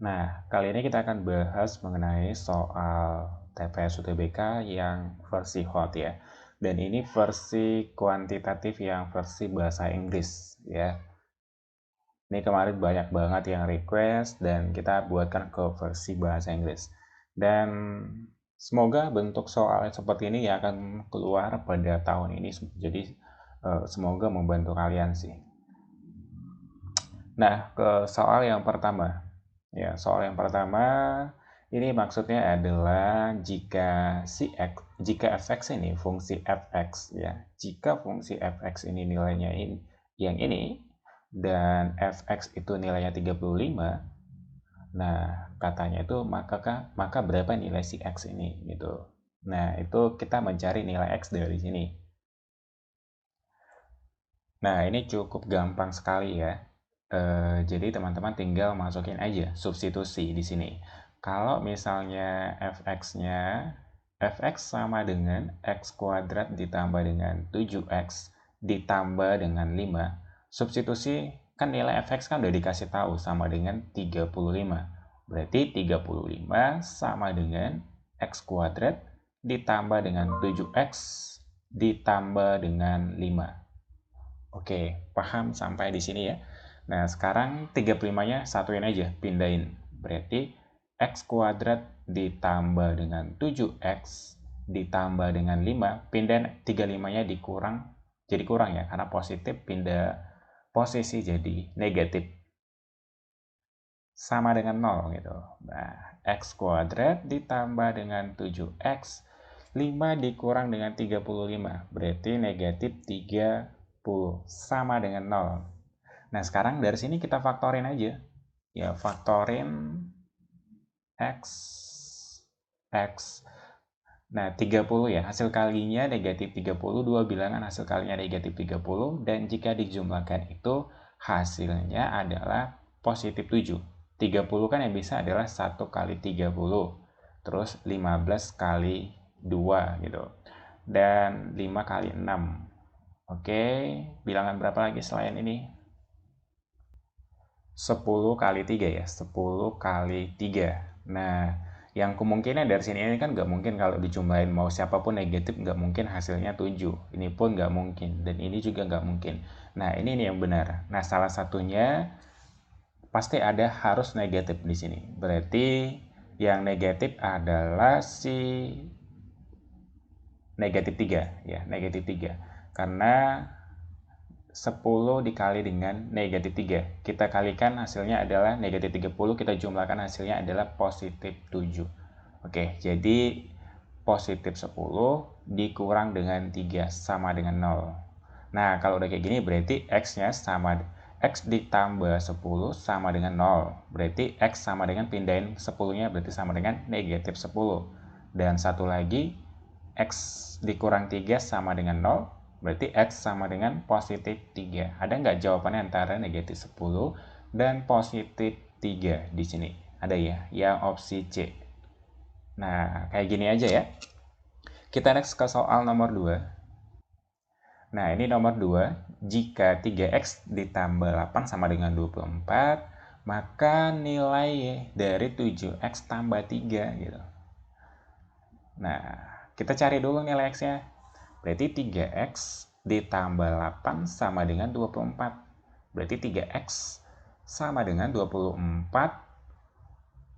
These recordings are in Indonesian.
Nah, kali ini kita akan bahas mengenai soal TPS UTBK yang versi hot ya. Dan ini versi kuantitatif yang versi bahasa Inggris ya. Ini kemarin banyak banget yang request dan kita buatkan ke versi bahasa Inggris. Dan semoga bentuk soalnya seperti ini yang akan keluar pada tahun ini. Jadi semoga membantu kalian sih. Nah, ke soal yang pertama. Ya, soal yang pertama ini maksudnya adalah jika fx ini fungsi fx ya. Jika fungsi fx ini nilainya yang ini dan fx itu nilainya 35. Nah, katanya itu maka berapa nilai si x ini gitu. Nah, itu kita mencari nilai x dari sini. Nah, ini cukup gampang sekali ya. Jadi teman-teman tinggal masukin aja substitusi di sini. Kalau misalnya fx sama dengan x kuadrat ditambah dengan 7x ditambah dengan 5. Substitusi kan nilai fx kan udah dikasih tahu sama dengan 35. Berarti 35 sama dengan x kuadrat ditambah dengan 7x ditambah dengan 5. Oke, paham sampai di sini ya. Nah, sekarang 35-nya satuin aja, pindahin. Berarti x kuadrat ditambah dengan 7x ditambah dengan 5, pindahin 35-nya jadi kurang ya, karena positif pindah posisi jadi negatif. Sama dengan 0 gitu. Nah, x kuadrat ditambah dengan 7x, 5 dikurang dengan 35, berarti negatif 30, sama dengan 0. Nah, sekarang dari sini kita faktorin aja. Ya, faktorin x. Nah, 30 ya, hasil kalinya negatif 30, dua bilangan hasil kalinya negatif 30, dan jika dijumlahkan itu hasilnya adalah positif 7. 30 kan yang bisa adalah 1 kali 30, terus 15 kali 2 gitu, dan 5 kali 6. Oke, bilangan berapa lagi selain ini? 10 kali 3 ya, 10 kali 3. Nah, yang kemungkinan dari sini ini kan nggak mungkin kalau dijumlahin mau siapapun negatif nggak mungkin hasilnya 7. Ini pun nggak mungkin, dan ini juga nggak mungkin. Nah, ini nih yang benar. Nah, salah satunya pasti ada harus negatif di sini. Berarti yang negatif adalah si negatif 3 ya, negatif 3. Karena 10 dikali dengan negatif 3. Kita kalikan hasilnya adalah negatif 30, kita jumlahkan hasilnya adalah positif 7. Oke, jadi positif 10 dikurang dengan 3 sama dengan 0. Nah, kalau udah kayak gini berarti x-nya sama x ditambah 10 sama dengan 0. Berarti x sama dengan pindahin 10-nya berarti sama dengan negatif 10. Dan satu lagi, x dikurang 3 sama dengan 0. Berarti x sama dengan positif 3. Ada nggak jawabannya antara negatif 10 dan positif 3 di sini? Ada ya, yang opsi C. Nah, kayak gini aja ya. Kita next ke soal nomor 2. Nah, ini nomor 2. Jika 3x ditambah 8 sama dengan 24, maka nilai dari 7x tambah 3 gitu. Nah, kita cari dulu nilai x-nya. Berarti 3x ditambah 8 sama dengan 24. Berarti 3x sama dengan 24.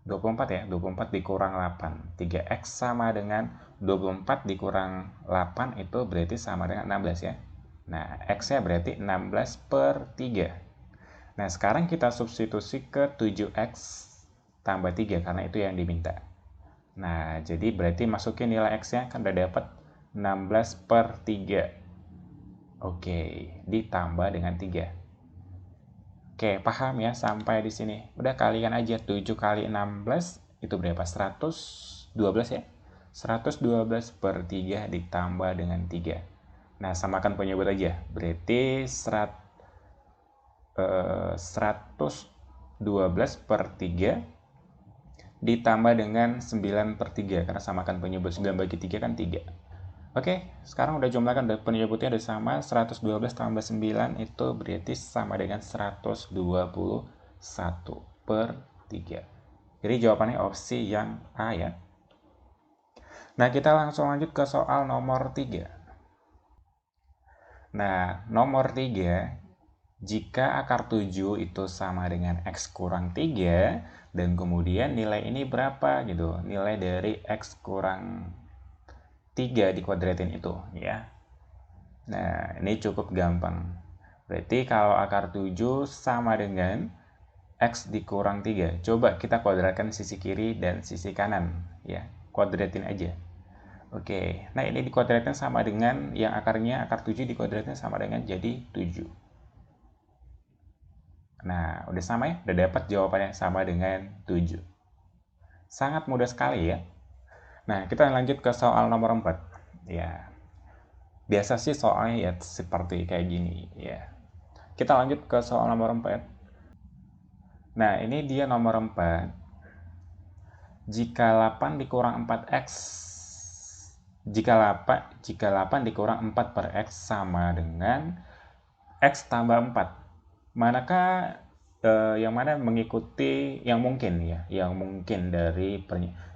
24 ya, 24 dikurang 8. 3x sama dengan 24 dikurang 8 itu berarti sama dengan 16 ya. Nah, x-nya berarti 16 per 3. Nah, sekarang kita substitusi ke 7x tambah 3 karena itu yang diminta. Nah, jadi berarti masukin nilai x-nya kan udah dapat 16 per 3. Oke, ditambah dengan 3. Oke, paham ya sampai di sini. Udah kalian aja 7 kali 16 itu berapa? 112 ya? 112 per 3 ditambah dengan 3. Nah, samakan penyebut aja. Berarti 112 per 3 ditambah dengan 9 per 3. Karena samakan penyebut 9 bagi 3 kan 3. Oke, sekarang udah jumlahkan penyebutnya udah sama. 112 tambah 9 itu berarti sama dengan 121 per 3. Jadi jawabannya opsi yang A ya. Nah, kita langsung lanjut ke soal nomor 3. Nah, nomor 3, jika akar 7 itu sama dengan X kurang 3, dan kemudian nilai ini berapa gitu, nilai dari X kurang 3 dikuadratin itu ya. Nah, ini cukup gampang. Berarti kalau akar 7 sama dengan X dikurang 3. Coba kita kuadratkan sisi kiri dan sisi kanan ya. Kuadratin aja. Oke, nah ini dikuadratkan sama dengan yang akarnya, akar 7 dikuadratkan sama dengan jadi 7. Nah, udah sama ya? Udah dapat jawabannya sama dengan 7. Sangat mudah sekali ya. Nah, kita lanjut ke soal nomor 4. Ya, biasa sih soalnya ya seperti kayak gini ya. Kita lanjut ke soal nomor 4. Nah, ini dia nomor 4. Jika 8 dikurang 4x, jika 8 dikurang 4 per x sama dengan x tambah 4. Manakah yang mana mengikuti yang mungkin ya, yang mungkin dari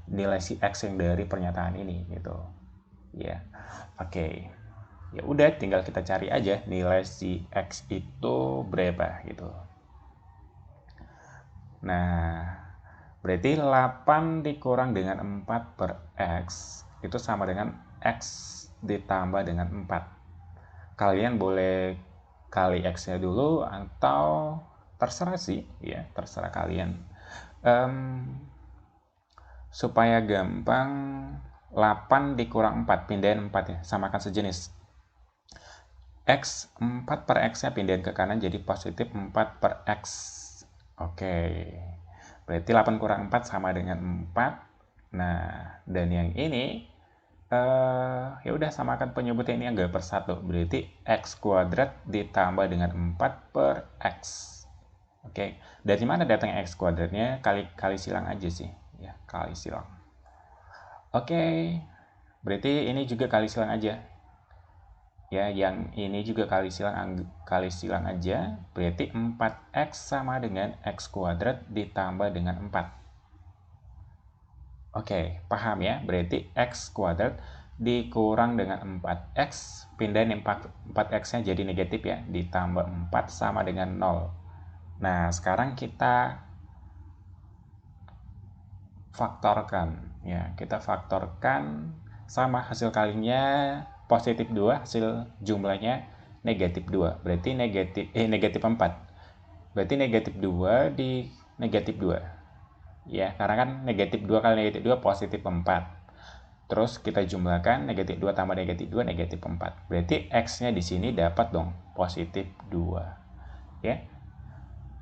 nilai si x yang dari pernyataan ini gitu. Ya. Oke. Ya udah tinggal kita cari aja nilai si x itu berapa gitu. Nah, berarti 8 dikurang dengan 4 per x itu sama dengan x ditambah dengan 4. Kalian boleh kali x-nya dulu atau terserah sih, ya terserah kalian. Supaya gampang, 8 dikurang 4, pindahin 4 ya, samakan sejenis. X, 4 per x-nya pindahin ke kanan jadi positif 4 per x. Oke. Berarti 8 kurang 4 sama dengan 4. Nah, dan yang ini ya udah samakan penyebutnya ini yang per 1. Berarti x kuadrat ditambah dengan 4 per x. Oke. Dari mana datangnya x kuadratnya? Kali silang aja sih, ya, kali silang. Oke. Berarti ini juga kali silang aja. Ya, yang ini juga kali silang aja. Berarti 4x sama dengan x kuadrat ditambah dengan 4. Oke, paham ya? Berarti x kuadrat dikurang dengan 4x, pindahin 4x-nya jadi negatif ya, ditambah 4 sama dengan 0. Nah, sekarang kita faktorkan. Ya, kita faktorkan sama hasil kalinya positif 2, hasil jumlahnya negatif 2. Berarti negatif 4. Berarti negatif 2 di negatif 2. Ya, karena kan negatif 2 kali negatif 2 positif 4. Terus kita jumlahkan negatif 2 tambah negatif 2, negatif 4. Berarti x-nya di sini dapat dong positif 2. Ya.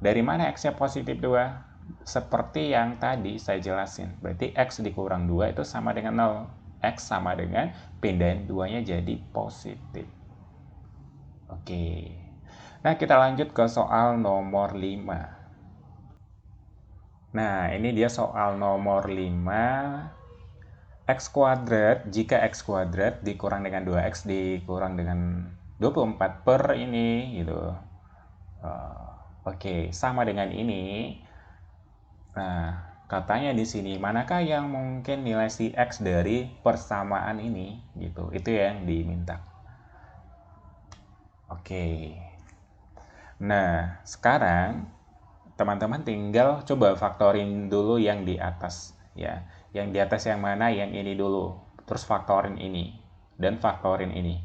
Dari mana x-nya positif 2? Seperti yang tadi saya jelasin. Berarti x dikurang 2 itu sama dengan 0. X sama dengan pindahin 2-nya jadi positif. Oke. Nah, kita lanjut ke soal nomor 5. Nah, ini dia soal nomor 5. X kuadrat, jika X kuadrat dikurang dengan 2X dikurang dengan 24 per ini, gitu. Oke, sama dengan ini. Nah, katanya di sini, manakah yang mungkin nilai si X dari persamaan ini, gitu. Itu yang diminta. Oke. Nah, sekarang teman-teman tinggal coba faktorin dulu yang di atas ya. Yang di atas yang mana? Yang ini dulu. Terus faktorin ini dan faktorin ini.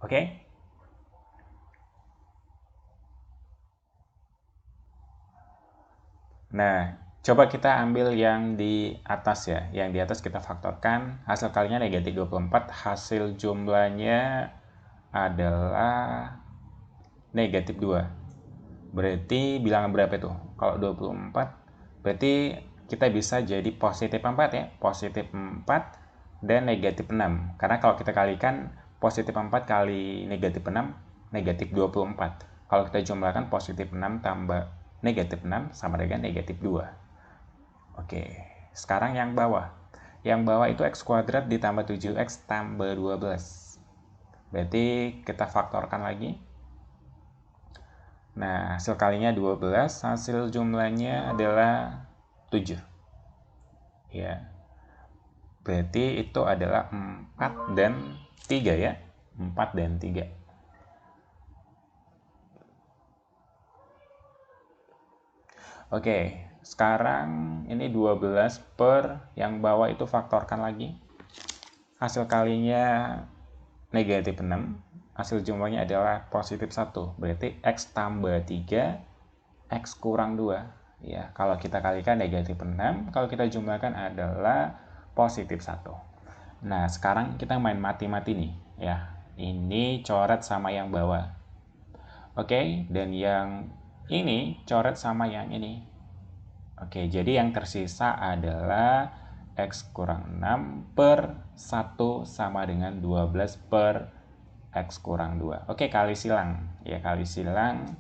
Oke. Nah, coba kita ambil yang di atas ya. Yang di atas kita faktorkan, hasil kalinya negatif 24, hasil jumlahnya adalah negatif 2. Berarti bilangan berapa itu? Kalau 24, berarti kita bisa jadi positif 4 ya. Positif 4 dan negatif 6. Karena kalau kita kalikan positif 4 kali negatif 6, negatif 24. Kalau kita jumlahkan positif 6 tambah negatif 6 sama dengan negatif 2. Oke, sekarang yang bawah. Yang bawah itu x kuadrat ditambah 7x tambah 12. Berarti kita faktorkan lagi. Nah, hasil kalinya 12, hasil jumlahnya adalah 7. Ya. Berarti itu adalah 4 dan 3 ya. 4 dan 3. Oke, sekarang ini 12 per yang bawah itu faktorkan lagi. Hasil kalinya negatif 6. Hasil jumlahnya adalah positif 1. Berarti X tambah 3, X kurang 2. Ya, kalau kita kalikan negatif 6, kalau kita jumlahkan adalah positif 1. Nah, sekarang kita main mati-mati nih. Ya, ini coret sama yang bawah. Oke, dan yang ini coret sama yang ini. Oke, jadi yang tersisa adalah X kurang 6 per 1 sama dengan 12 per X kurang 2. Oke, kali silang. Ya, kali silang.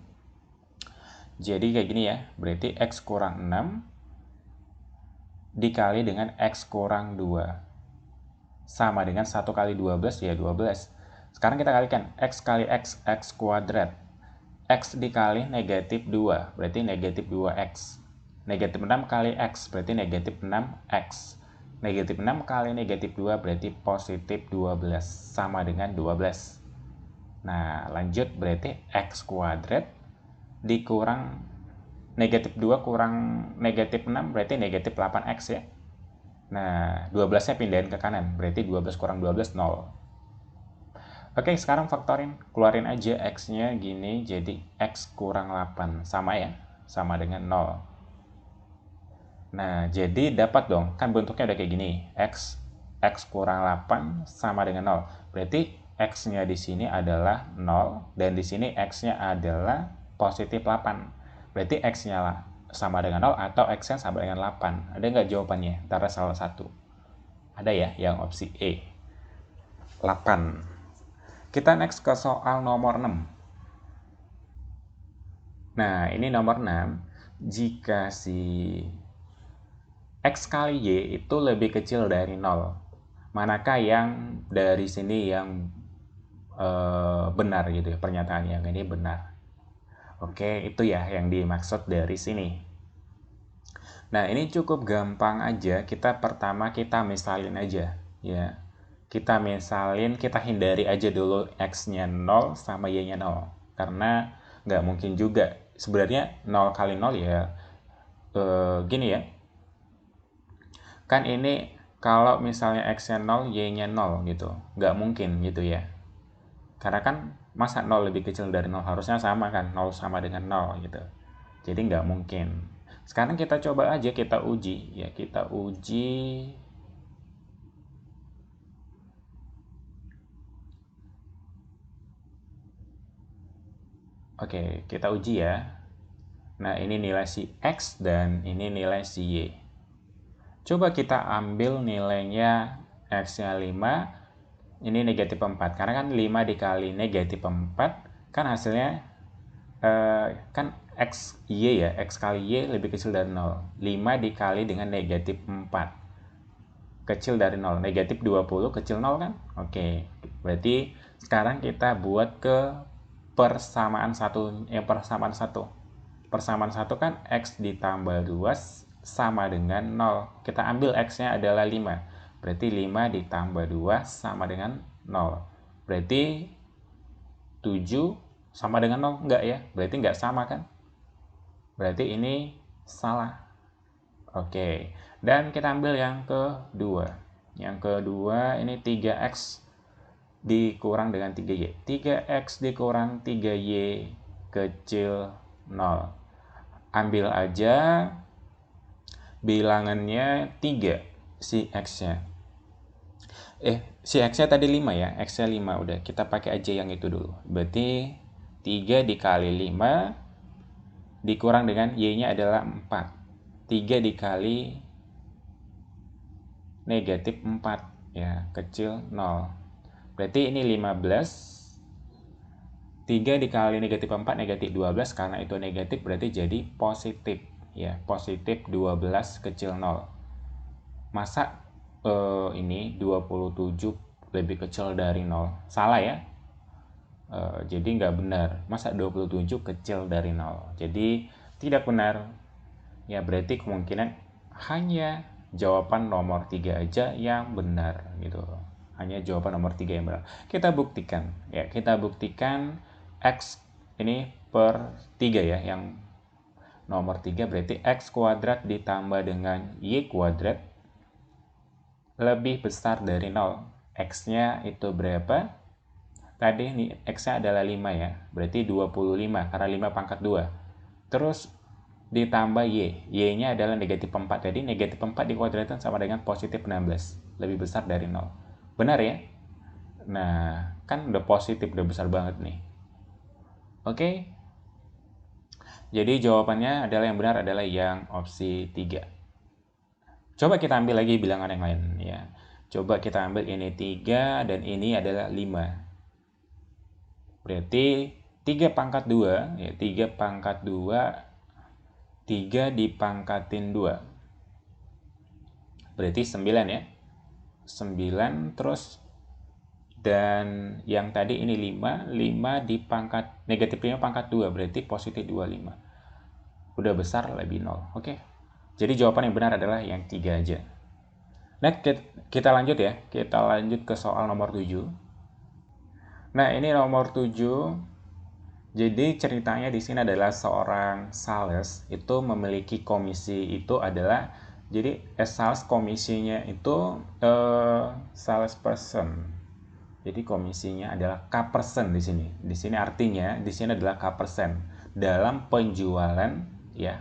Jadi kayak gini ya, berarti X kurang 6 dikali dengan X kurang 2. Sama dengan 1 kali 12, ya 12. Sekarang kita kalikan, X kali X, X kuadrat. X dikali negatif 2, berarti negatif 2X. Negatif 6 kali X, berarti negatif 6X. Negatif 6 kali negatif 2, berarti positif 12. Sama dengan 12. Nah, lanjut berarti X kuadrat dikurang negatif 2 kurang negatif 6, berarti negatif 8X ya. Nah, 12-nya pindahin ke kanan, berarti 12 kurang 12, 0. Oke, sekarang faktorin. Keluarin aja X-nya gini, jadi X kurang 8. Sama ya? Sama dengan 0. Nah, jadi dapat dong. Kan bentuknya udah kayak gini. X kurang 8 sama dengan 0. Berarti X-nya di sini adalah 0, dan di sini X-nya adalah positif 8. Berarti X-nya lah sama dengan 0 atau X-nya sama dengan 8. Ada nggak jawabannya? Antara salah satu. Ada ya, yang opsi E. 8. Kita next ke soal nomor 6. Nah, ini nomor 6. Jika si X kali Y itu lebih kecil dari 0, manakah yang dari sini yang benar gitu ya, pernyataan yang ini benar. Oke, itu ya yang dimaksud dari sini. Nah, ini cukup gampang aja. Pertama kita misalin aja ya. Kita misalin, kita hindari aja dulu X-nya 0 sama Y-nya 0. Karena nggak mungkin juga. Sebenarnya 0 kali 0 ya gini ya. Kan ini kalau misalnya X-nya 0, Y-nya 0 gitu. Nggak mungkin gitu ya. Karena kan masa 0 lebih kecil dari 0? Harusnya sama kan, 0 sama dengan 0 gitu. Jadi nggak mungkin. Sekarang kita coba aja, kita uji. Ya, kita uji. Oke, kita uji ya. Nah, ini nilai si X dan ini nilai si Y. Coba kita ambil nilainya X-nya 5, ini negatif 4. Karena kan 5 dikali negatif 4, kan hasilnya kan X, Y ya. X kali Y lebih kecil dari 0. 5 dikali dengan negatif 4. Kecil dari 0. Negatif 20 kecil 0 kan? Oke. Berarti sekarang kita buat ke persamaan 1. Persamaan 1. Persamaan 1 kan X ditambah 2 sama dengan 0. Kita ambil X-nya adalah 5. Berarti 5 ditambah 2 sama dengan 0. Berarti 7 sama dengan 0? Enggak ya? Berarti enggak sama kan? Berarti ini salah. Oke. Dan kita ambil yang kedua. Yang kedua ini 3X dikurang dengan 3Y. 3X dikurang 3Y kecil 0. Ambil aja bilangannya 3 si X-nya. Si X-nya tadi 5 ya. X-nya 5 udah. Kita pakai aja yang itu dulu. Berarti 3 dikali 5 dikurang dengan Y-nya adalah 4. 3 dikali negatif 4 ya, kecil 0. Berarti ini 15. 3 dikali negatif 4 negatif 12, karena itu negatif berarti jadi positif ya, positif 12 kecil 0. Masa ini 27 lebih kecil dari 0? Salah ya. Jadi nggak benar. Masa 27 kecil dari 0? Jadi tidak benar. Ya berarti kemungkinan hanya jawaban nomor 3 aja yang benar gitu. Hanya jawaban nomor 3 yang benar. Kita buktikan. Ya, kita buktikan X ini per 3 ya, yang nomor 3 berarti X kuadrat ditambah dengan Y kuadrat lebih besar dari 0. X-nya itu berapa? Tadi nih X-nya adalah 5 ya, berarti 25 karena 5 pangkat 2. Terus ditambah Y, Y-nya adalah negatif 4, jadi negatif 4 dikuadratkan sama dengan positif 16, lebih besar dari 0. Benar ya? Nah, kan udah positif, udah besar banget nih. Oke? Jadi jawabannya adalah yang benar adalah yang opsi 3. Coba kita ambil lagi bilangan yang lain ya. Coba kita ambil ini 3 dan ini adalah 5. Berarti 3 pangkat 2, ya 3 pangkat 2, 3 dipangkatin 2. Berarti 9 ya. 9 terus, dan yang tadi ini 5, 5 dipangkat, negatif 5 pangkat 2, berarti positif 25. Udah besar lebih 0, oke? Jadi jawaban yang benar adalah yang 3 aja. Nah, kita lanjut ya. Kita lanjut ke soal nomor 7. Nah, ini nomor 7. Jadi ceritanya di sini adalah seorang sales itu memiliki komisi itu adalah, jadi sales komisinya itu sales person. Jadi komisinya adalah K% di sini. Di sini artinya di sini adalah K% dalam penjualan ya.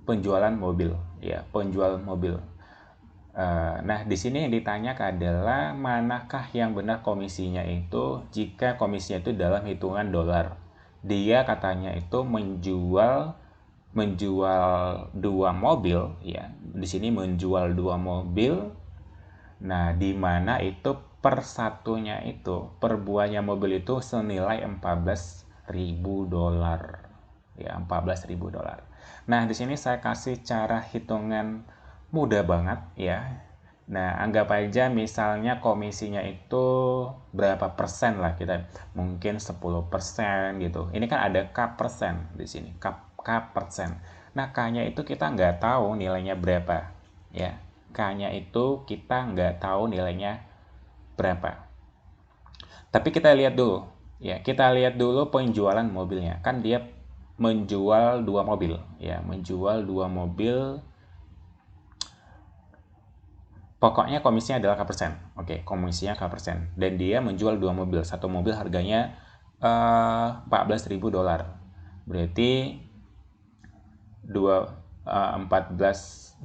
Penjualan mobil ya, penjual mobil. Nah, di sini yang ditanyakan adalah manakah yang benar komisinya itu jika komisinya itu dalam hitungan dolar. Dia katanya itu menjual dua mobil ya. Di sini menjual dua mobil. Nah, di mana itu per satunya itu, per buahnya mobil itu senilai $14.000. Ya, $14.000. Nah, di sini saya kasih cara hitungan mudah banget ya. Nah, anggap aja misalnya komisinya itu berapa persen lah, kita mungkin 10% gitu. Ini kan ada K persen di sini, K persen. Nah, K-nya itu kita nggak tahu nilainya berapa ya. K-nya itu kita nggak tahu nilainya berapa. Tapi kita lihat dulu ya, kita lihat dulu penjualan mobilnya. Kan dia menjual dua mobil ya, menjual dua mobil. Pokoknya komisinya adalah K persen. Oke, komisinya K persen. Dan dia menjual dua mobil. Satu mobil harganya $14.000. Berarti $14.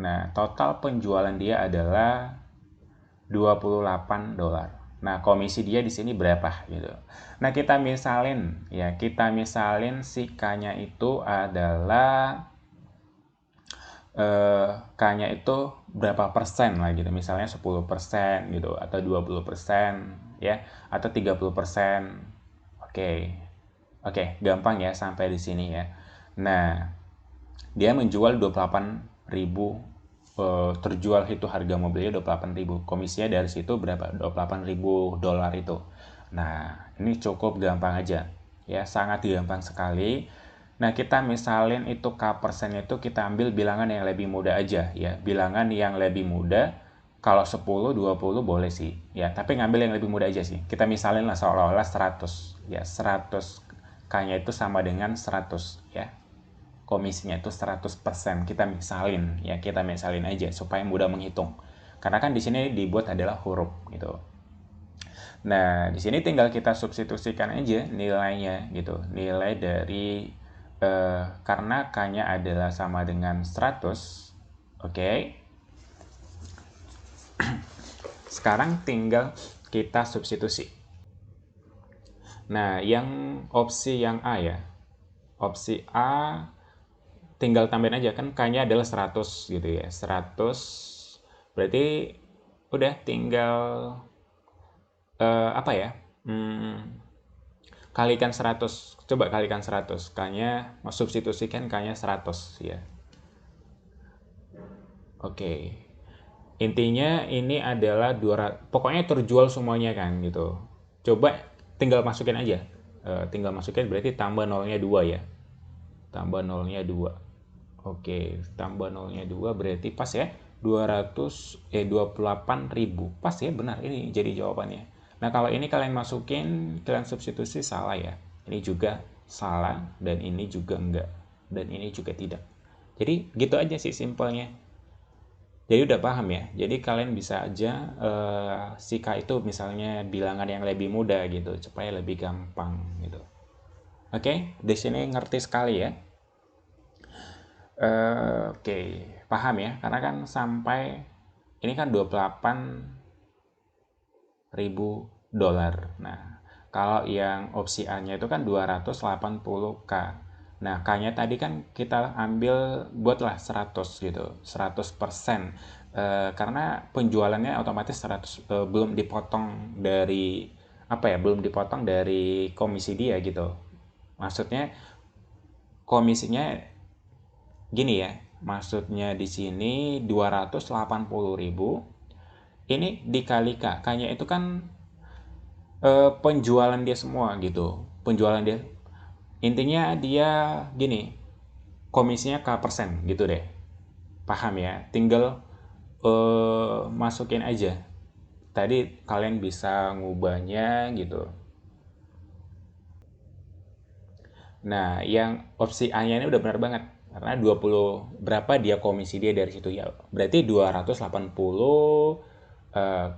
Nah, total penjualan dia adalah $28. Nah, komisi dia di sini berapa gitu. Nah, kita misalin ya, si K-nya itu adalah K-nya itu berapa persen lah gitu. Misalnya 10% gitu, atau 20% ya, atau 30%. Oke. Oke, gampang ya sampai di sini ya. Nah, dia menjual 28.000, terjual itu harga mobilnya 28.000. Komisinya dari situ berapa? $28.000 itu. Nah, ini cukup gampang aja. Ya, sangat gampang sekali. Nah, kita misalin itu K persen itu kita ambil bilangan yang lebih mudah aja ya. Bilangan yang lebih mudah, kalau 10, 20 boleh sih. Ya, tapi ngambil yang lebih mudah aja sih. Kita misalin lah seolah-olah 100. Ya, 100 K-nya itu sama dengan 100 ya. Komisinya itu 100%. Kita misalin aja supaya mudah menghitung. Karena kan di sini dibuat adalah huruf gitu. Nah, di sini tinggal kita substitusikan aja nilainya gitu. Nilai dari karena K-nya adalah sama dengan 100. Oke. Sekarang tinggal kita substitusi. Nah, yang opsi yang A ya. Opsi A tinggal tambahin aja, kan K-nya adalah 100 gitu ya. 100 berarti udah tinggal apa ya? Kalikan 100. Coba kalikan 100. K-nya substitusikan K-nya 100 ya. Oke. Intinya ini adalah 200, pokoknya terjual semuanya kan gitu. Coba tinggal masukin aja. Tinggal masukin berarti tambah nolnya 2 ya. Tambah nolnya 2. Oke, tambah nolnya 2 berarti pas ya. 28.000. Pas ya, benar. Ini jadi jawabannya. Nah, kalau ini kalian masukin, kalian substitusi salah ya. Ini juga salah dan ini juga enggak. Dan ini juga tidak. Jadi gitu aja sih simpelnya. Jadi udah paham ya. Jadi kalian bisa aja si K itu misalnya bilangan yang lebih mudah gitu, supaya lebih gampang gitu. Oke, di sini ngerti sekali ya. Oke, paham ya. Karena kan sampai ini kan 28.000 dolar. Nah, kalau yang opsi A-nya itu kan 280K. Nah, K-nya tadi kan kita ambil buatlah 100 gitu, 100%. Karena penjualannya otomatis 100, belum dipotong dari apa ya, belum dipotong dari komisi dia gitu. Maksudnya komisinya gini ya, maksudnya di sini 280.000 ini dikali K-nya itu kan penjualan dia semua gitu, penjualan dia, intinya dia gini, komisinya K persen gitu deh, paham ya, tinggal masukin aja, tadi kalian bisa ngubahnya gitu. Nah, yang opsi A-nya ini udah benar banget. Karena 20 berapa dia komisi dia dari situ ya. Berarti 280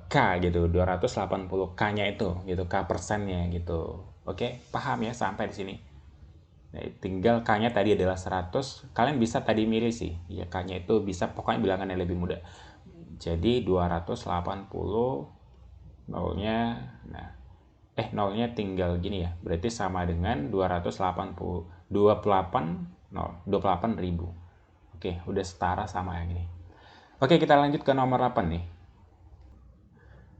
K gitu. 280 K-nya itu gitu, K persennya gitu. Oke, paham ya sampai di sini. Nah, tinggal K-nya tadi adalah 100. Kalian bisa tadi milih sih. Ya K-nya itu bisa pokoknya bilangan yang lebih mudah. Jadi 280 nolnya, nah nolnya tinggal gini ya, berarti sama dengan 28 ribu. Oke, udah setara sama yang ini. Oke, kita lanjut ke nomor 8 nih.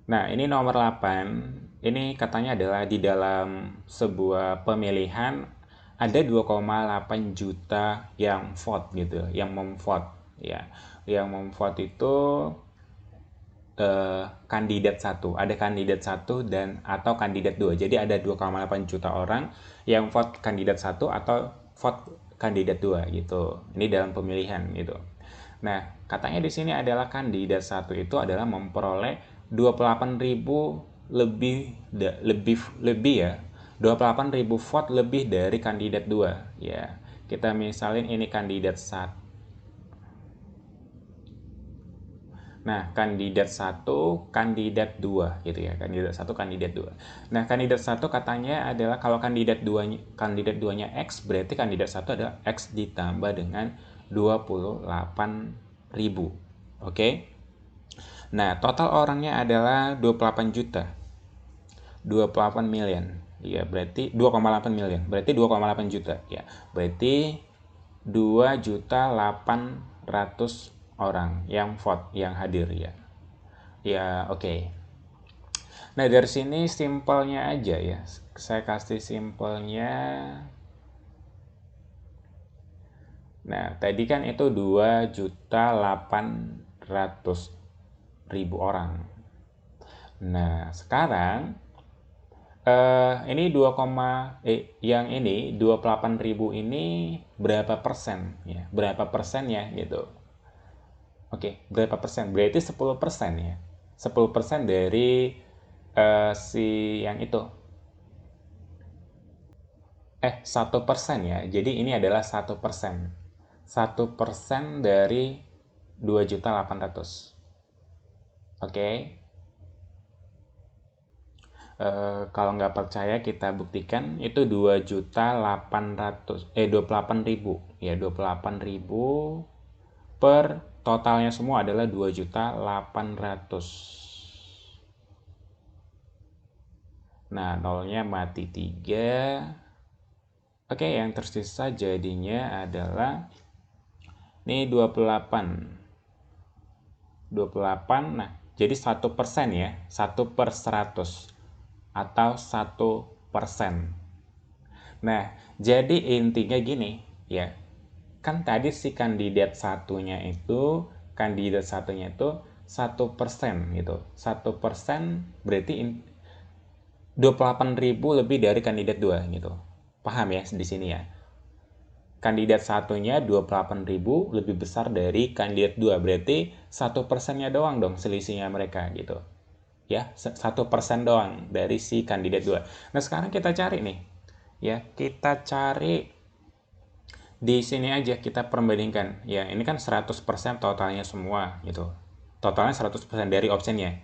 Nah, ini nomor 8, ini katanya adalah di dalam sebuah pemilihan ada 2,8 juta yang vote gitu, yang memvote ya. Yang memvote itu kandidat satu, ada kandidat satu dan atau kandidat dua. Jadi ada 2,8 juta orang yang vote kandidat satu atau vote kandidat dua gitu. Ini dalam pemilihan gitu. Nah, katanya di sini adalah kandidat satu itu adalah memperoleh 28.000 lebih lebih ya. 28.000 vote lebih dari kandidat dua ya. Kita misalin ini kandidat satu. Nah, kandidat satu, kandidat dua gitu ya. Kandidat satu, kandidat dua. Nah, kandidat satu katanya adalah kalau kandidat duanya X, berarti kandidat satu adalah X ditambah dengan 28.000. Oke. Nah, total orangnya adalah 28 juta. 28 million. Ya, berarti 2,8 million. Berarti 2,8 juta ya. Berarti 2.800.000 orang yang vote, yang hadir ya. Ya, oke. Nah, dari sini simpelnya aja ya. Saya kasih simpelnya. Nah, tadi kan itu 2.800.000 orang. Nah, sekarang ini yang ini 28.000 ini berapa persen ya? Berapa persennya gitu. Oke, berapa persen? Berarti 10% ya. 10% dari si yang itu. 1% ya. Jadi ini adalah 1%. 1% dari 2.800.000. Oke. Kalau nggak percaya kita buktikan itu 28.000 ya, 28.000 per totalnya semua adalah 2.800.000. Nah, nolnya mati 3. Oke, yang tersisa jadinya adalah ini 28. 28, nah jadi 1% ya, 1/100 atau 1%. Nah, jadi intinya gini ya, kan tadi si kandidat satunya itu 1% gitu. 1% berarti 28.000 lebih dari kandidat 2 gitu. Paham ya di sini ya? Kandidat satunya 28.000 lebih besar dari kandidat 2. Berarti 1%-nya doang dong selisihnya mereka gitu. Ya, 1% doang dari si kandidat 2. Nah, sekarang kita cari nih. Ya, kita cari di sini aja, kita perbandingkan. Ya, ini kan 100% totalnya semua gitu. Totalnya 100% dari optionnya.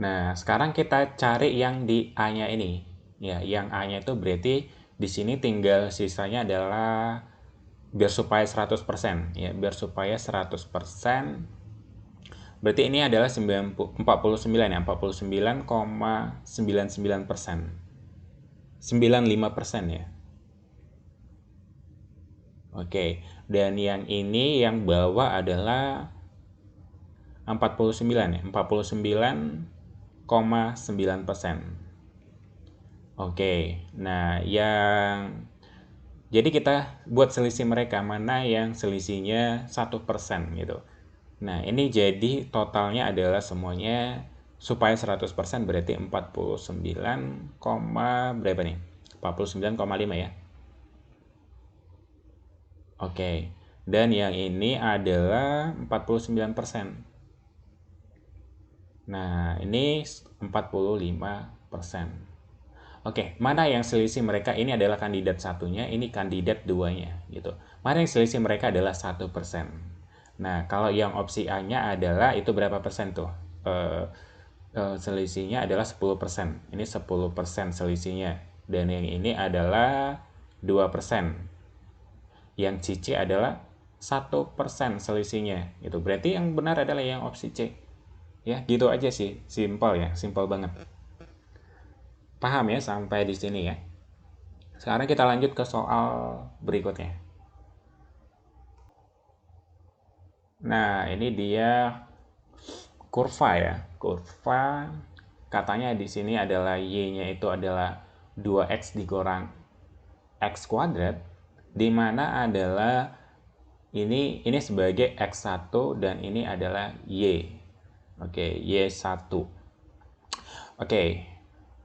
Nah, sekarang kita cari yang di A-nya ini. Ya, yang A-nya itu berarti di sini tinggal sisanya adalah biar supaya 100%. Ya, biar supaya 100%. Berarti ini adalah 49 ya, 49,99%. 95% ya. Oke, dan yang ini yang bawah adalah 49 ya, 49,9%. Oke, nah jadi kita buat selisih mereka, mana yang selisihnya 1% gitu. Nah, ini jadi totalnya adalah semuanya supaya 100% berarti 49, berapa nih? 49,5 ya. Oke, dan yang ini adalah 49%. Nah, ini 45%. Oke, mana yang selisih mereka? Ini adalah kandidat satunya, ini kandidat duanya, gitu. Mana yang selisih mereka adalah 1%. Nah, kalau yang opsi A-nya adalah itu berapa persen tuh? Selisihnya adalah 10%. Ini 10% selisihnya. Dan yang ini adalah 2%. Yang C adalah 1% selisihnya. Gitu. Berarti yang benar adalah yang opsi C. Ya, gitu aja sih. Simpel ya, simpel banget. Paham ya sampai di sini ya? Sekarang kita lanjut ke soal berikutnya. Nah, ini dia kurva ya. Kurva katanya di sini adalah y-nya itu adalah 2x dikurang x kuadrat, di mana adalah ini sebagai x1 dan ini adalah y. Oke, y1. Oke.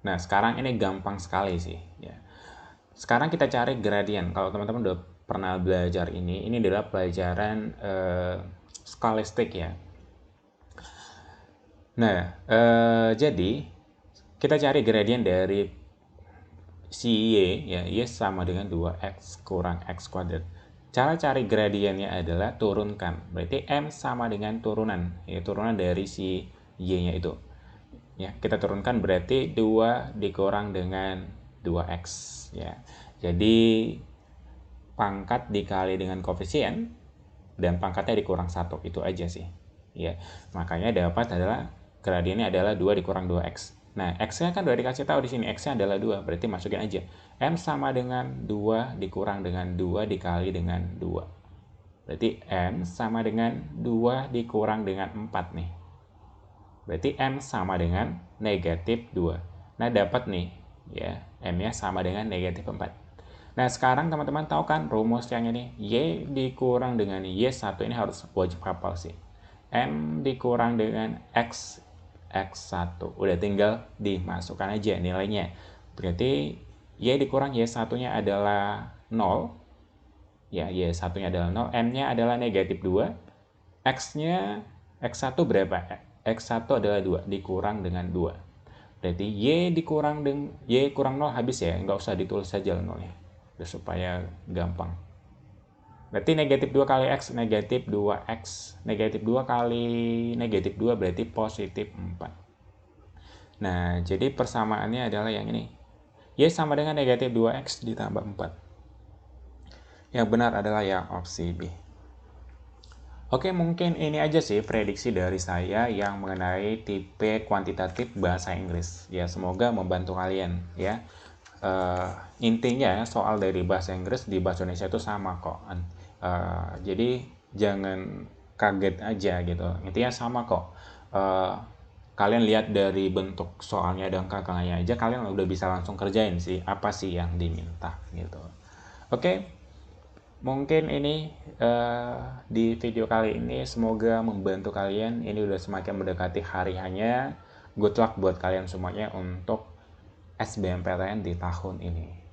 Nah, sekarang ini gampang sekali sih ya. Sekarang kita cari gradien. Kalau teman-teman udah pernah belajar ini adalah pelajaran skalistik ya. Nah, jadi kita cari gradien dari si y ya, y sama dengan 2x kurang x kuadrat. Cara cari gradiennya adalah turunkan. Berarti m sama dengan turunan, ya turunan dari si y-nya itu. Ya, kita turunkan berarti 2 dikurang dengan 2x ya. Jadi pangkat dikali dengan koefisien dan pangkatnya dikurang 1, itu aja sih. Ya, makanya dapat adalah gradiennya adalah 2 dikurang 2x. Nah, x-nya kan udah dikasih tahu di sini, x-nya adalah 2, berarti masukin aja. M sama dengan 2 dikurang dengan 2 dikali dengan 2. Berarti M sama dengan 2 dikurang dengan 4 nih. Berarti M sama dengan negatif 2. Nah, dapat nih, ya, M-nya sama dengan negatif 4. Nah, sekarang teman-teman tahu kan rumus yang ini, Y dikurang dengan Y1 ini harus wajib hafal sih. M dikurang dengan X1. Udah tinggal dimasukkan aja nilainya. Berarti Y dikurang Y1-nya adalah 0. Ya, Y1-nya adalah 0. M-nya adalah negatif 2. X-nya, X1 berapa? X1 adalah 2, dikurang dengan 2. Berarti Y kurang 0 habis ya, nggak usah ditulis saja 0-nya. Supaya gampang. Berarti negatif 2 kali X, negatif 2X. Negatif 2 kali negatif 2 berarti positif 4. Nah, jadi persamaannya adalah yang ini. Y sama dengan negatif 2X ditambah 4. Yang benar adalah yang opsi B. Oke, mungkin ini aja sih prediksi dari saya yang mengenai tipe kuantitatif bahasa Inggris. Ya, semoga membantu kalian ya. Intinya soal dari bahasa Inggris di bahasa Indonesia itu sama kok. Jadi jangan kaget aja gitu. Intinya sama kok. Kalian lihat dari bentuk soalnya dan kakaknya aja, kalian udah bisa langsung kerjain sih apa sih yang diminta gitu. Oke. Mungkin ini di video kali ini semoga membantu kalian. Ini udah semakin mendekati hari hanya. Good luck buat kalian semuanya untuk SBMPTN di tahun ini.